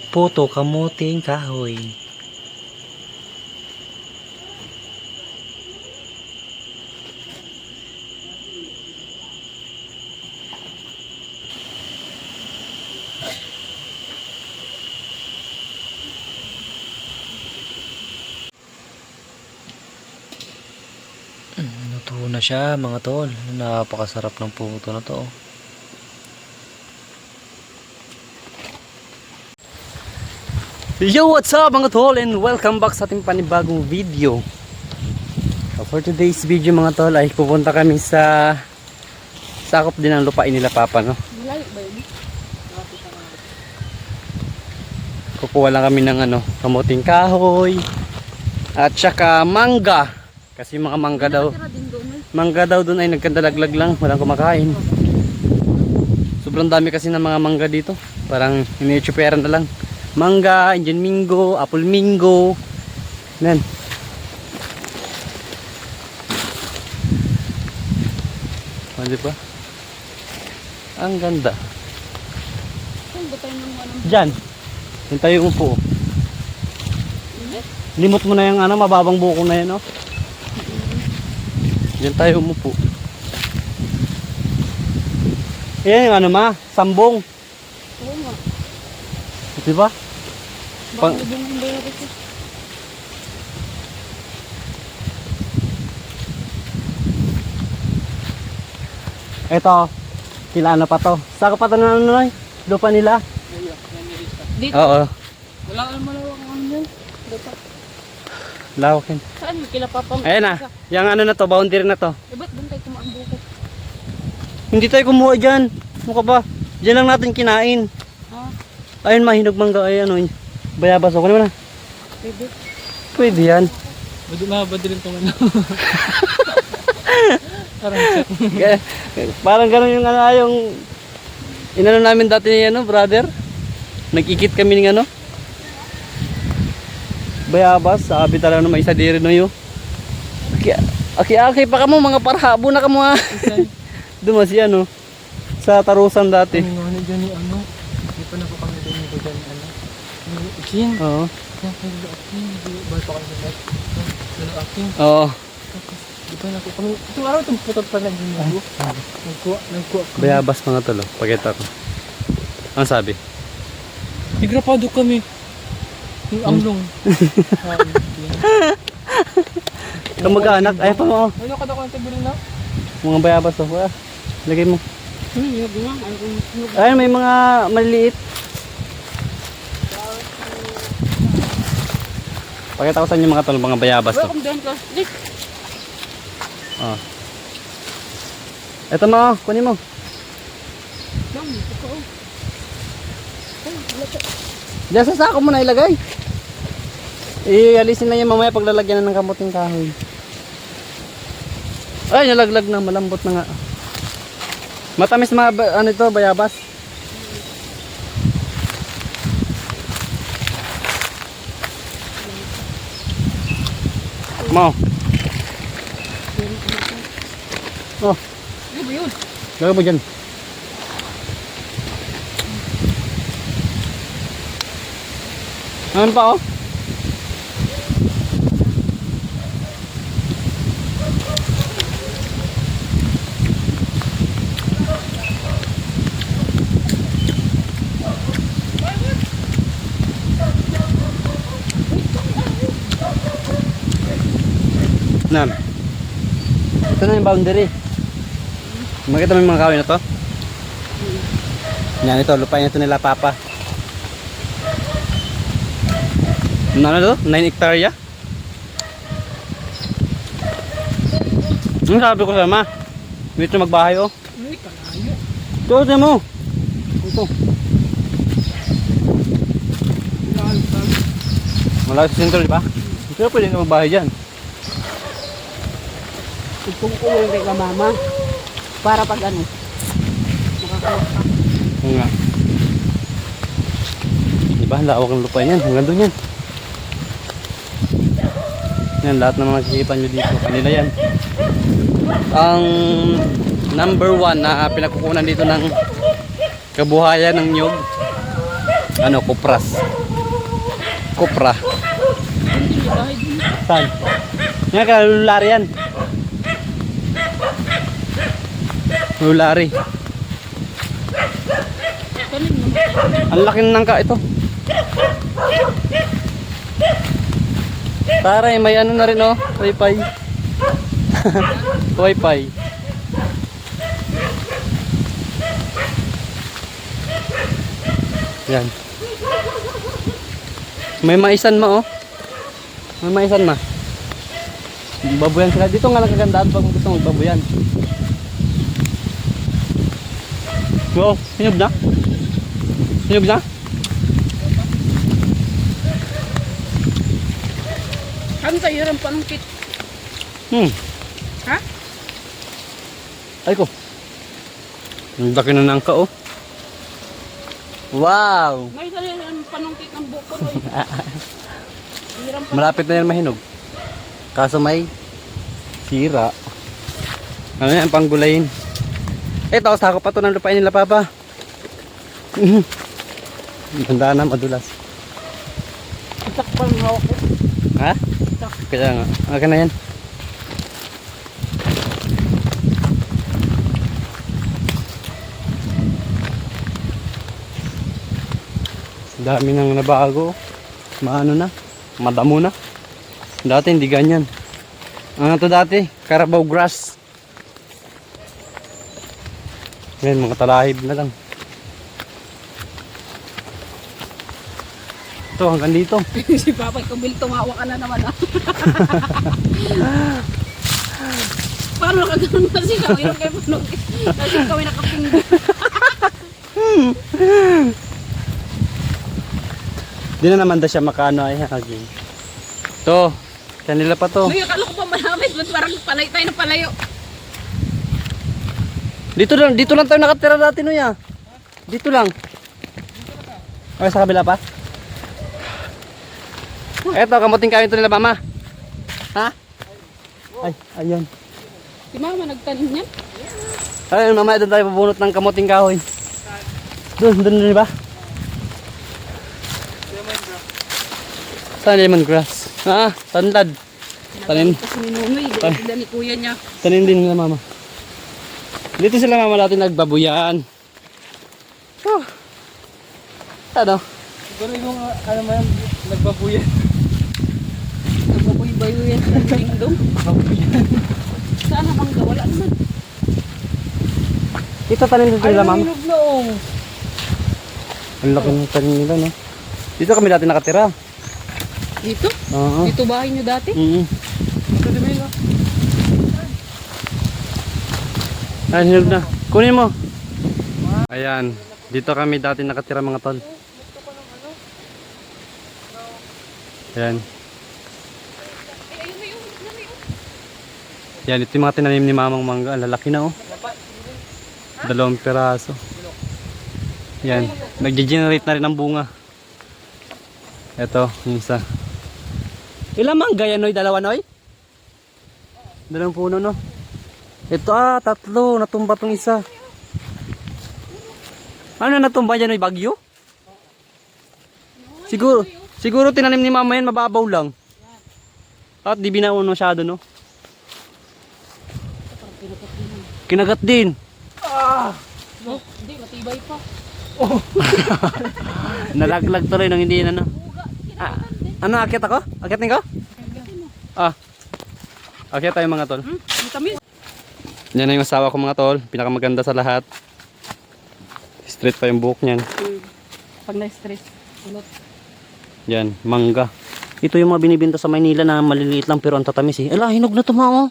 Puto kamuting kahoy. Luto na siya mga tol. Napakasarap ng puto na to. Yo, what's up mga tol, and welcome back sa ating panibagong video. For today's video mga tol ay pupunta kami sa sakop din ng lupain nila Papa, no? Kukuha lang kami ng kamuting kahoy at saka mangga. Kasi mga mangga daw doon ay nagkadalaglag lang, walang kumakain. Sobrang dami kasi ng mga mangga dito. Parang iniitsuperan na lang. Mangga, Indian Mingo, Apple Mingo. Yan. Ano ba? Ang ganda. Diyan. Yan tayo umupo. Limot mo na yung mababang buko na yan, oh. Diyan tayo umupo. Yan yung sambong. Oo nga. Diba? Ito, kila pa to. Saka pa to na lupa nila. Dito? Oo. Wala kang malawak ang yan. Dito. Lawakin. Saan? Kila Papa. Ayan na. Yung na to, boundary na to. Ba't doon tayo kumaan buko? Hindi tayo kumuha dyan. Mukha ba? Dyan lang natin kinain. Ha? Ayun, mahinog mangga. Ay, bayabas. Okay naman na. Pwede. Pwede yan. Mabadirin itong Parang gano'n yung yung inano namin dati ni brother. Nag-ikit kami ng bayabas. Sabi talaga may isa diri no yo. Aki pa kamo mga parhabo na kamo ha. Dumasi sa tarusan dati. Ano dyan ni Hindi pa napapangit din ko dyan Ikin? Oo. Ba't pa kami aking? Oo. Di pa napapangit. Itong araw itong putot pa na din mo. Nagkuha. Bayabas mga tolo. Pakita ko. Ano sabi? Igrapado kami. Yung amlong. Kamag-anak. Ay pa mo. Ano ka daw ang tabi na? Mga bayabas oh. Lagay mo. Hinog nga. Ayun, may mga maliliit. Pakita ko sa inyo mga tol, mga bayabas to. Welcome down ka. Dik. Oh. Ito mo, kunin mo. Ma'am, ito. Diyan sa sako mo na ilagay. Ialisin na yan mamaya paglalagyan na ng kamuting kahoy. Ay, nalaglag na, malambot na nga. Matamis mga ito, bayabas. Mo. Oh. Ano ba yun? Lagay mo dyan. Ano pa oh? Nan. Ito na yung boundary. Makita mo yung mga kawin na to? Yan ito, lupain ito nila Papa. Ano to? 9 hektarya? Ano sabi ko sa ma? Dito magbahay oh. Uy, kalayo. Ito mo. Ito. Malaki sa sentro, di ba? Pero pwede na magbahay dyan. Itong uwi kay ka mama. Para pag makakawa ka. Oo nga. Diba? Lawak ng lupa yan. Hanggang doon yan. Yan, lahat ng mga nakikita nyo dito. Kanila yan. Ang number 1 na pinagkukunan dito ng kabuhayan ng nyug Ano, kupras. Kupra. Hindi niya bahay din. Saan? Nga ka, lulari yan. Lulari. Kanin mo. Ang laki ng nangka ito. Taray, may ano na rin oh. Wi-Fi. Wi-Fi. Yan. May maisan ma oh. May maisan ma. Babuyan sila. Dito nga lang kagandaan pag gusto magbabuyan. Wow, hinog na? Hinog na? Ano tayo rin panungkit? Ha? Ay ko. Ang laki na nangka oh. Wow! May dali rin panungkit ng buko. Hirang pa. Malapit na yan mahinog. Kaso may sira. Ano yan, panggulayin. Ito, sako pa to ng lupain nila papa. Ganda na, madulas. Itak pa ng hawak ko. Ha? Kaya nga, akin na yan. Dami nang nabago. Maano na, madamo na. Dati hindi ganyan. Ano to dati? Carabao grass. Ngayon, mga talahib na lang. Ito, hanggang dito. Si Papa, kubil tumawa ka na naman ah. Paano ka ganun kasi kami yung kayo panungkit? Kasi kami nakapinggan. Di na naman daw siya makaano ay hagin. To, kanila pa to. Uy, akala ko pa malapit. Ba't parang palay tayo na palayo? Dito lang tayo nakatira dati no ya. Dito lang. Ay, sa kabila pa. Eto, kamuting kawin to nila mama. Ha? Ay, ayan. Si Mama nagtanim niyan. Ay, mama, doon tayo pabunot ng kamuting kahoy. Doon ba? Saan lemongrass? Ah, tanlad. Tanim. Kasi ni Nunoy, ganda ni kuya niya. Tanim din nila mama. Dito sila mama natin nagbabuyan. Oh. Ano? Siguro yung ano mo yan, nagbabuyan. Nagbaboy-bayo yan sa lingdong. Sana mangga, wala naman. Ito tanim dito nila mama. Hinog noong. Ang laki ng tanim nila no. Dito kami dati nakatira. Dito? Oo. Dito bahay niyo dati? Ito di ba yun? Ay, hinog na. Kunin mo. Ayan. Dito kami dati nakatira mga tol. Ayan. Yan, ito yung mga tinanim ni mamang mangga. Ang lalaki na oh. 2 piraso. Yan. Nag-generate na rin ang bunga. Ito, yung isa. Ilang mangga yan, Noy? 2, Noy? 2 puno, no? Ito 3. Natumba tong isa. Ano natumba dyan, Noy? Bagyo? Siguro tinanim ni mama yan, mababaw lang. At di binaon masyado, no? Kinagat din. No, hindi, matibay pa. Nalaglag tuloy nang hindi na, no? Ano, akit ako? Akitin ko? Akit tayo mga tol. Matamis. Yan na yung asawa ko mga tol. Pinakamaganda sa lahat. Straight pa yung buhok niyan. Pag na-stress, ulot. Yan, mangga. Ito yung mga binibenta sa Maynila na maliliit lang pero ang tatamis eh. Ala, hinog na ito mga oh.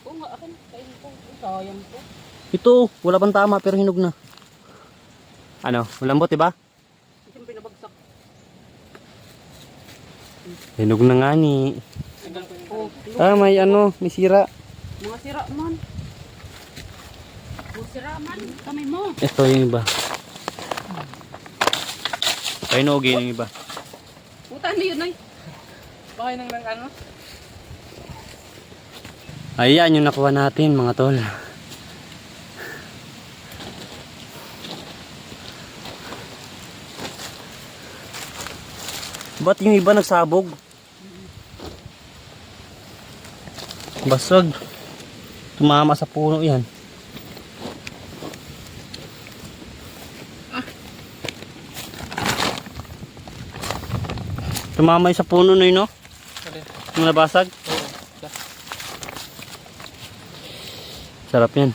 Oo nga, akin, kainin ko. Sayang ko. Ito, wala pang tama pero hinog na. Ano, malambot diba? Ito yung pinabagsak. Hinog na nga ni. Oh, May ano, may sira. mga sira man. Mga sira man. Kamay mo. Ito yung iba. Ay, nogi yung iba. Puta na yun ay. Bakay nang ano? Ayan yung nakuha natin mga tol. Ba't yung iba nagsabog? Basag. Tumama sa puno yan. Tumama yung sa puno na yun, no? Alin? Yung nabasag. Oo. Sarap yan.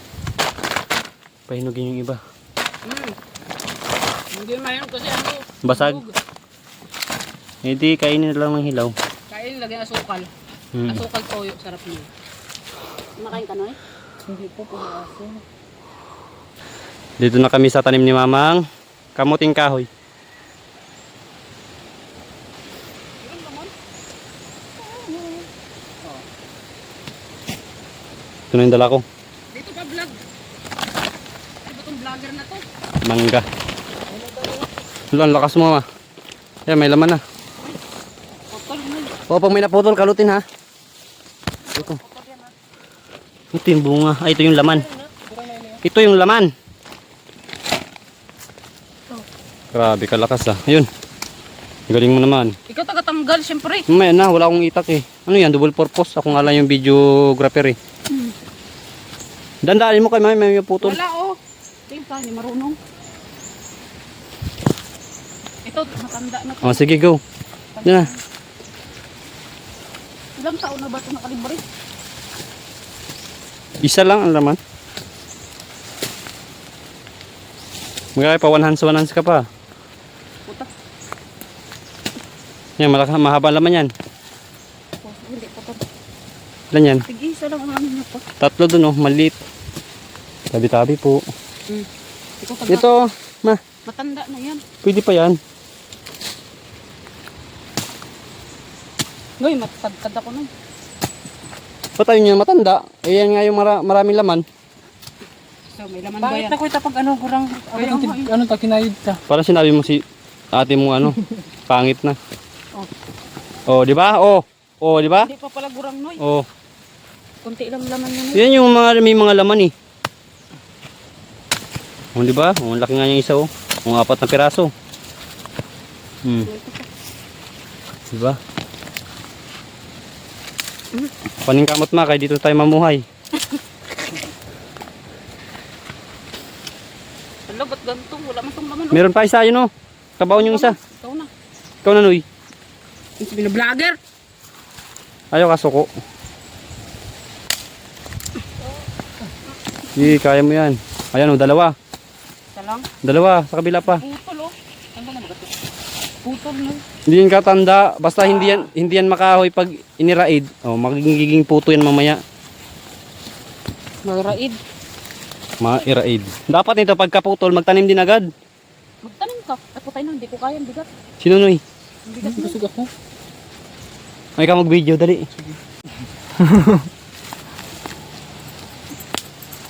Pahinugin yung iba. Hindi mayroon kasi ano. Basag. Hindi, kainin na lang ng hilaw. Kain, lagyan asukal. Hmm. Asukal toyo, sarap niya. Kumakain ka Noy? Hindi po pumaso. Dito na kami sa tanim ni Mamang. Kamuting kahoy. Ito na yung dala ko. Dito pa vlog. Ano ba itong vlogger na to? Mangga. Wala, ang lakas mo, ma. Yan, may laman na. Putol Noy. O, pag may naputol, kalutin, ha. Ito. Ito yung bunga. Ay, ito yung laman. Ito yung laman. Grabe, kalakas, ha. Ayun. Galing mo naman. Ikaw taga-tanggal, syempre. Mamaya na, wala akong itak, eh. Ano yan, double purpose. Ako nga lang yung videographer, eh. Dandaanin mo kay mami, may putol. Wala oh. Tingin ka, hindi marunong. Ito, matanda na to. O, sige, go. Yan na. Ilang taon na ba ito nakalibre? Isa lang ang laman. Magkaya pa one hands ka pa. Puta. Yan, mahaba ang laman yan. Oh, hindi, putol. Ilan yan? Tig-isa lang ang namin niya po. Tatlo dun, oh, maliit. Tabi-tabi po. Ikaw taga. Ito, ma, Matanda na yan. pwede pa yan. Noy, matagkad ako Noy. Ba't tayo niya matanda? Eh, yan nga yung maraming laman. So, may laman ba Bakit yan? na ko itapag ano kurang Ay, ano ta kinayod ta. Parang sinabi mo si ate mo ano, pangit na. Oh. Oh, di ba? Oh. Oh, di ba? Hindi pa pala gurang Noy. Oh. Kunti lang laman niya Noy. Yan yung mga may mga laman eh. Oh, di ba? Oh, ang laki nga yung isa oh. Oh, 4 na piraso. Di ba? Paning kamot ma, kaya dito tayo mamuhay. Hala, ba't ganito? Wala man itong laman. Meron pa isa yun oh. Kabaon yung isa. Ikaw na. Ikaw na, Noy. Yung sabi na vlogger. Ayaw kasuko. Hindi, kaya mo yan. Ayan oh, dalawa. Isa lang. Dalawa, sa kabila pa. Putol oh. Ano na ba ito? Putol Noy. Hindi yan katanda, basta hindi yan makahoy pag iniraid. Oh, magiging puto yan mamaya. Magaraid. Mairaid. Dapat nito pagkaputol, magtanim din agad. Magtanim ka. Ay putay na, hindi ko kaya. Ang bigat. Sino Noy? Ang bigat Noy. Busog ako. May ka mag-video, dali.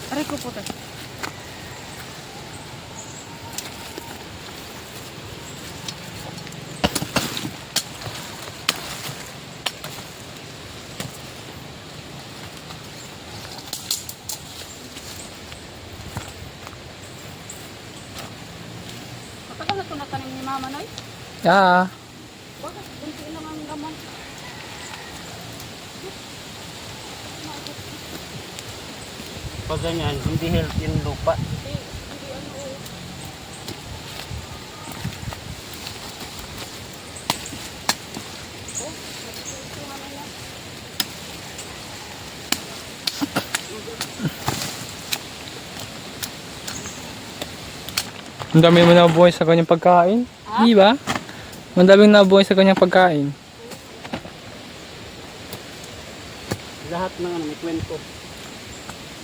Aray ko putay. Matagal na ito natanim ni Mama Noy. Yeah. Bakit? Kunti lang ang laman. Pag ganyan, hindi healthy yung lupa. Hindi ano eh. Oh, nagsusungan na yan. Ang dami mo nabuhay sa kanyang pagkain. Di ba? Ang daming nabuhay sa kanyang pagkain. Lahat ng ano, may kwento.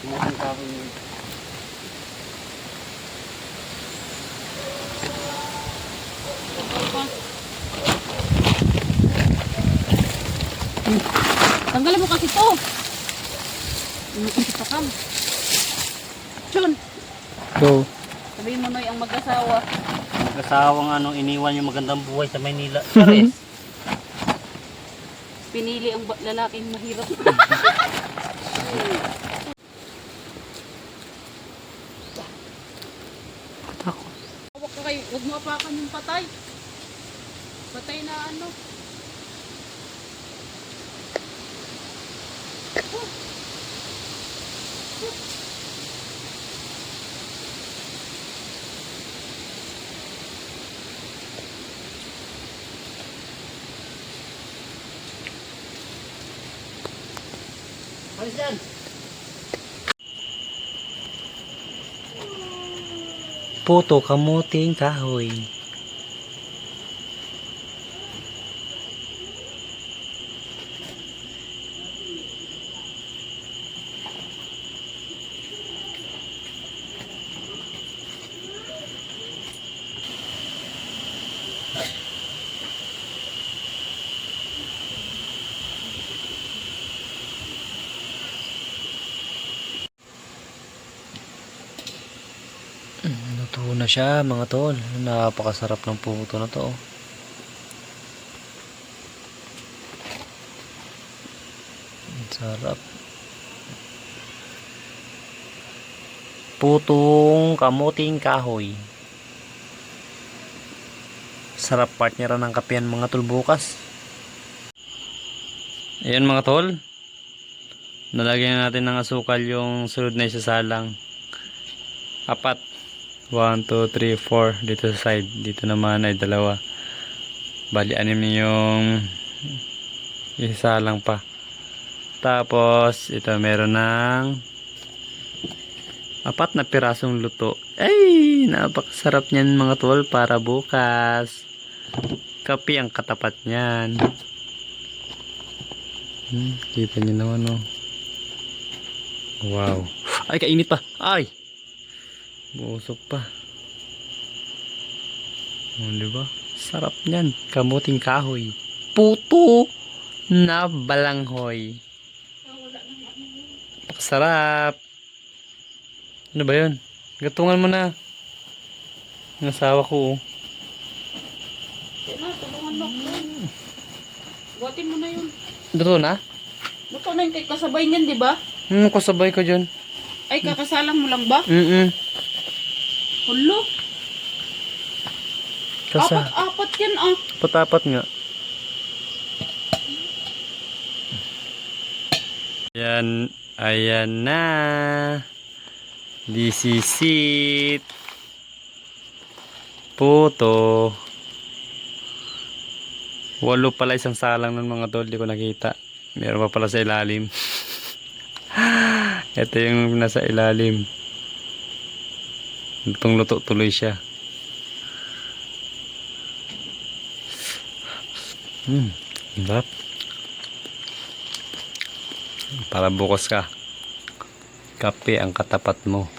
Mga kahoy yun. Tanggalin mo kasi to. Kasi pakam. Chun. So, Sabihin mo Noy ang mag-asawa. Kasawang ano, iniwan yung magandang buhay sa Maynila. Charis. Pinili ang lalaking mahirap. Hawak ka kayo. Huwag mo apakan yung patay. Patay na ano. Puto kamuting kahoy. Luto na siya mga tol. Napakasarap ng puto na to. Ang sarap. Putong kamuting kahoy. Sarap partner ng kapihan mga tol bukas. Ayan mga tol. Nalagyan natin ng asukal yung sunod na isasalang. 4. 1, 2, 3, 4 dito sa side. Dito naman ay 2. Bali 6 yung isa lang pa. Tapos ito meron ng 4 na pirasong luto. Ay, napakasarap niyan mga tol para bukas. Kape ang katapat niyan. Kita niyo naman oh. Wow. Ay, kainit pa. Ay. Busog pa. Diba? Sarap niyan. Kamuting kahoy. Puto na balanghoy. Pakasarap. Ano ba yun? Gatungan mo na. Nasawa ko. Tulungan mo. Buhatin mo na yun. Luto na? Luto na yung kay kasabay niyan, di ba? Kasabay ko dyan. Ay, kakasalang mo lang ba? Hulo. Apat yan ah. Patapat nga. Ayan na. This is it. Puto. 8 pala isang salang ng mga tol. Di ko nakita. Meron pa pala sa ilalim. Ito yung nasa ilalim. Lutong-luto tuloy siya. Sarap. Para bukas ka. Kape ang katapat mo.